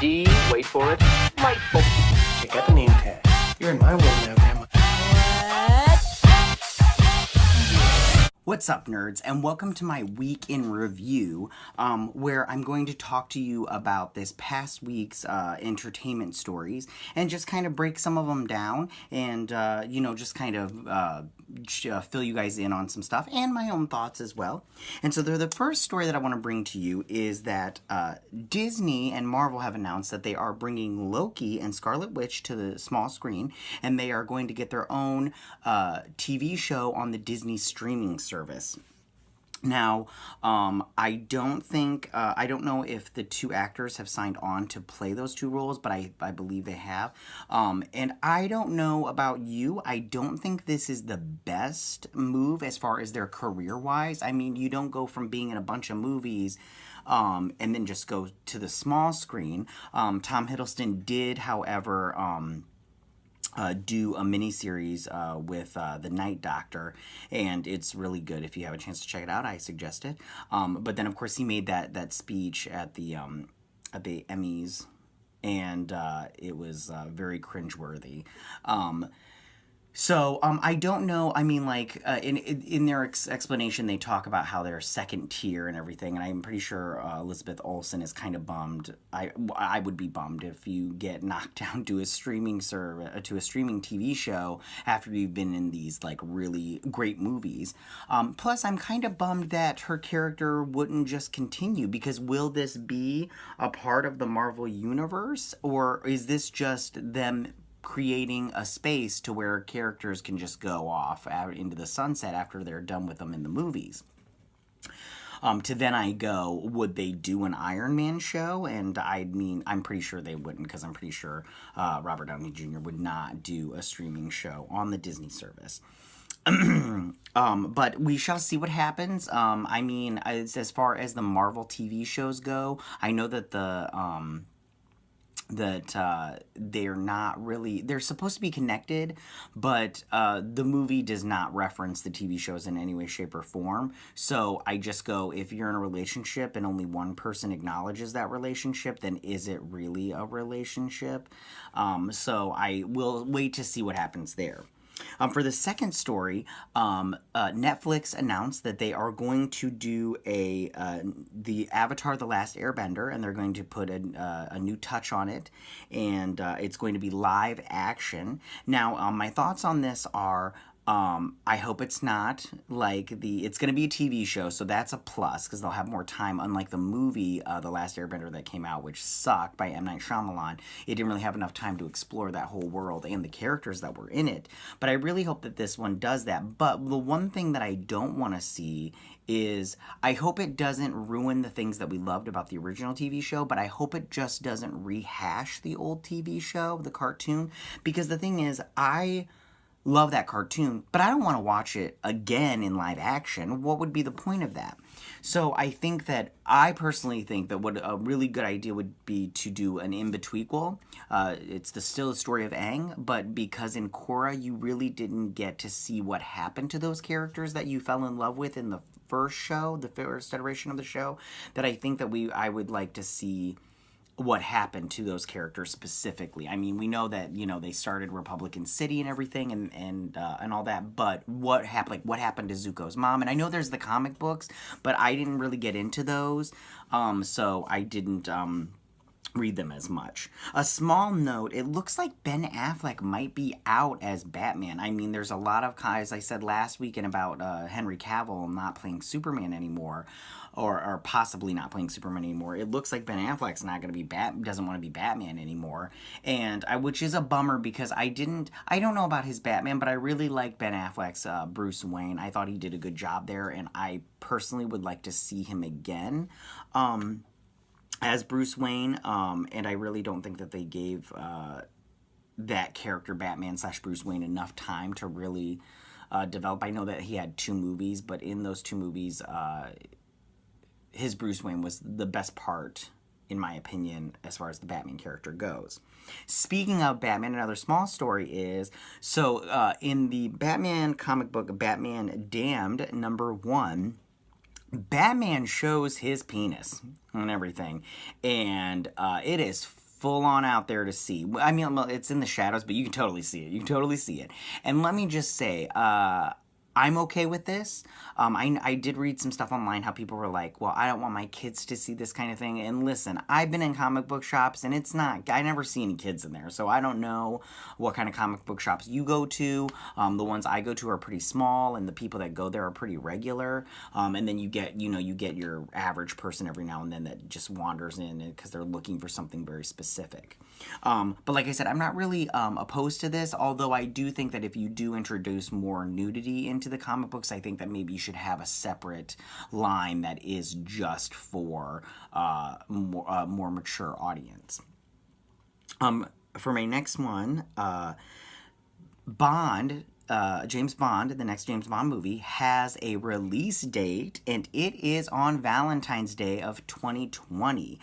D, wait for it, delightful. Check out the name tag. You're in my world now, Grandma. What's up, nerds, and welcome to my week in review, where I'm going to talk to you about this past week's entertainment stories and just kind of break some of them down and, just kind of fill you guys in on some stuff and my own thoughts as well. And so the first story that I want to bring to you is that Disney and Marvel have announced that they are bringing Loki and Scarlet Witch to the small screen, and they are going to get their own TV show on the Disney streaming service. Now, I don't know if the two actors have signed on to play those two roles, but I believe they have. And I don't know about you. I don't think this is the best move as far as their career-wise. I mean, you don't go from being in a bunch of movies and then just go to the small screen. Tom Hiddleston did, however, do a miniseries with the Night Doctor, and it's really good. If you have a chance to check it out, I suggest it. But then, of course, he made that speech at the Emmys, and it was very cringeworthy. So, I don't know. I mean, like, in their explanation, they talk about how they're second tier and everything, and I'm pretty sure Elizabeth Olsen is kind of bummed. I would be bummed if you get knocked down to a streaming TV show after you've been in these, like, really great movies. Plus, I'm kind of bummed that her character wouldn't just continue, because will this be a part of the Marvel Universe, or is this just them creating a space to where characters can just go off out into the sunset after they're done with them in the movies? To then I go, would they do an Iron Man show? And I mean, I'm pretty sure they wouldn't, because I'm pretty sure Robert Downey Jr. would not do a streaming show on the Disney service. But we shall see what happens. I mean, as far as the Marvel TV shows go, I know that they're not really, they're supposed to be connected, but the movie does not reference the TV shows in any way, shape, or form. So I just go, if you're in a relationship and only one person acknowledges that relationship, then is it really a relationship? So I will wait to see what happens there. For the second story, Netflix announced that they are going to do the Avatar: The Last Airbender, and they're going to put a new touch on it, and it's going to be live action. Now, my thoughts on this are, I hope it's not like it's going to be a TV show, so that's a plus, because they'll have more time, unlike the movie, The Last Airbender, that came out, which sucked, by M. Night Shyamalan. It didn't really have enough time to explore that whole world and the characters that were in it, but I really hope that this one does that. But the one thing that I don't want to see is, I hope it doesn't ruin the things that we loved about the original TV show, but I hope it just doesn't rehash the old TV show, the cartoon, because the thing is, I love that cartoon, but I don't want to watch it again in live action. What would be the point of that? So I personally think that what a really good idea would be to do an in-betweequel. It's still the story of Aang, but because in Korra you really didn't get to see what happened to those characters that you fell in love with in the first show, the first iteration of the show, that I think that I would like to see what happened to those characters specifically. I mean, we know that, they started Republican City and everything and all that, but what happened? Like, what happened to Zuko's mom? And I know there's the comic books, but I didn't really get into those, so I didn't read them as much. A small note, it looks like Ben Affleck might be out as Batman. I mean, there's a lot of, as I said last weekend about Henry Cavill not playing Superman anymore, or possibly not playing Superman anymore. It looks like Ben Affleck's not going to be doesn't want to be Batman anymore, and which is a bummer, because I don't know about his Batman, but I really like Ben Affleck's Bruce Wayne. I thought he did a good job there, and I personally would like to see him again as Bruce Wayne, and I really don't think that they gave that character, Batman / Bruce Wayne, enough time to really develop. I know that he had 2 movies, but in those 2 movies, his Bruce Wayne was the best part, in my opinion, as far as the Batman character goes. Speaking of Batman, another small story is, in the Batman comic book, Batman Damned, #1, Batman shows his penis and everything, and it is full on out there to see. I mean, it's in the shadows, but you can totally see it. You can totally see it. And let me just say, I'm okay with this. I did read some stuff online how people were like, well, I don't want my kids to see this kind of thing. And listen, I've been in comic book shops and I never see any kids in there. So I don't know what kind of comic book shops you go to. The ones I go to are pretty small and the people that go there are pretty regular. And then you get your average person every now and then that just wanders in because they're looking for something very specific. But like I said, I'm not really opposed to this, although I do think that if you do introduce more nudity into the comic books, I think that maybe you should have a separate line that is just for more mature audience. For my next one, James Bond, the next James Bond movie, has a release date, and it is on Valentine's Day of 2020,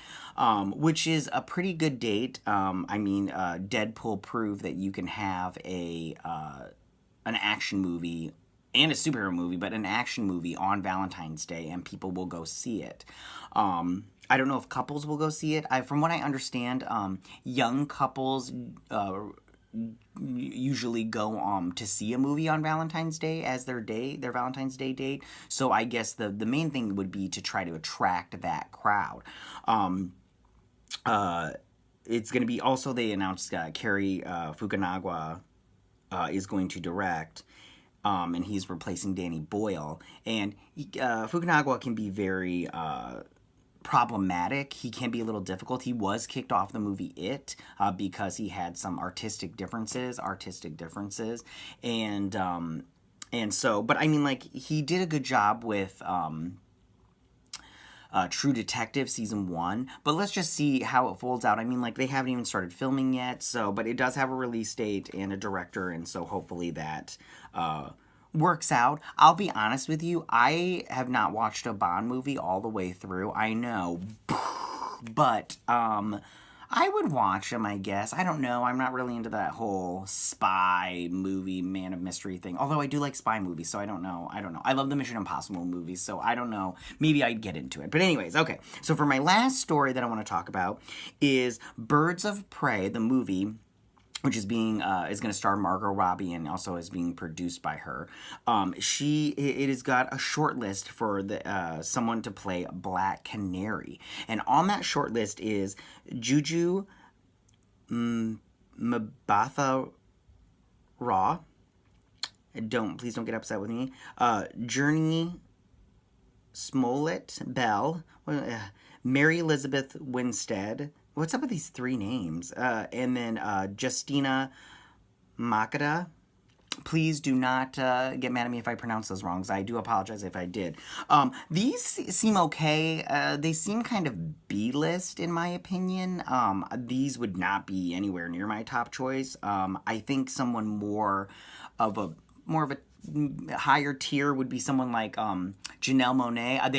which is a pretty good date. Deadpool proved that you can have an action movie and a superhero movie, but an action movie on Valentine's Day, and people will go see it. I don't know if couples will go see it. From what I understand, young couples usually go to see a movie on Valentine's Day as their Valentine's Day date. So I guess the main thing would be to try to attract that crowd. It's going to be also, they announced Cary Fukunaga is going to direct. And he's replacing Danny Boyle. And Fukunaga can be very problematic. He can be a little difficult. He was kicked off the movie It because he had some artistic differences. And so, but I mean, like, he did a good job with True Detective Season 1, but let's just see how it folds out. I mean, like, they haven't even started filming yet, so, but it does have a release date and a director, and so hopefully that works out. I'll be honest with you, I have not watched a Bond movie all the way through, I know, but I would watch them, I guess. I don't know. I'm not really into that whole spy movie, man of mystery thing. Although I do like spy movies, so I don't know. I love the Mission Impossible movies, so I don't know. Maybe I'd get into it. But anyways, okay. So for my last story that I want to talk about is Birds of Prey, the movie, which is going to star Margot Robbie and also is being produced by her. It has got a short list for someone to play Black Canary, and on that short list is Juju Mbatha Raw. Please don't get upset with me. Journey Smollett Bell, Mary Elizabeth Winstead. What's up with these three names? And then Justina Makeda. Please do not get mad at me if I pronounce those wrong. I do apologize if I did. These seem okay. They seem kind of B-list in my opinion. These would not be anywhere near my top choice. I think someone more of a higher tier would be someone like Janelle Monáe.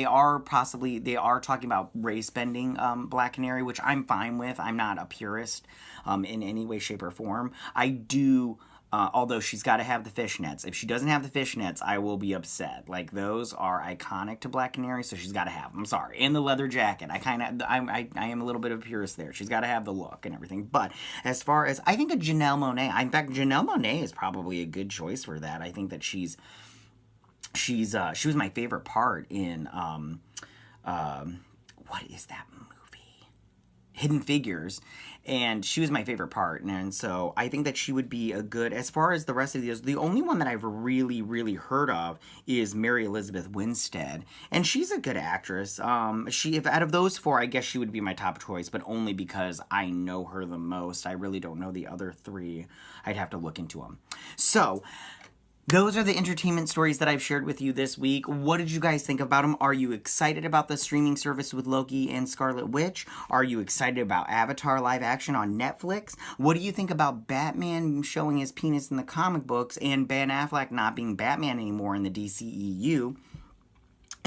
They are talking about race bending Black Canary, which I'm fine with. I'm not a purist in any way, shape, or form. I do, although she's got to have the fishnets. If she doesn't have the fishnets, I will be upset. Like, those are iconic to Black Canary, so she's got to have them. I'm sorry. And the leather jacket. I am a little bit of a purist there. She's got to have the look and everything. But as far as, I think a Janelle Monáe, in fact, Janelle Monáe is probably a good choice for that. I think that she was my favorite part in, what is that movie? Hidden Figures, and she was my favorite part, and so I think that she would be a good, as far as the rest of these, the only one that I've really, really heard of is Mary Elizabeth Winstead, and she's a good actress. If out of those four, I guess she would be my top choice, but only because I know her the most. I really don't know the other three. I'd have to look into them. So, those are the entertainment stories that I've shared with you this week. What did you guys think about them? Are you excited about the streaming service with Loki and Scarlet Witch? Are you excited about Avatar live action on Netflix? What do you think about Batman showing his penis in the comic books and Ben Affleck not being Batman anymore in the DCEU?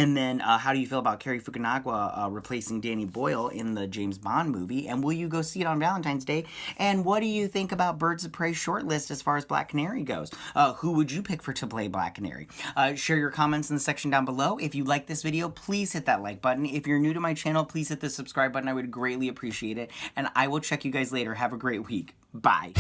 And then, how do you feel about Cary Fukunaga replacing Danny Boyle in the James Bond movie? And will you go see it on Valentine's Day? And what do you think about Birds of Prey shortlist as far as Black Canary goes? Who would you pick to play Black Canary? Share your comments in the section down below. If you like this video, please hit that like button. If you're new to my channel, please hit the subscribe button. I would greatly appreciate it. And I will check you guys later. Have a great week. Bye.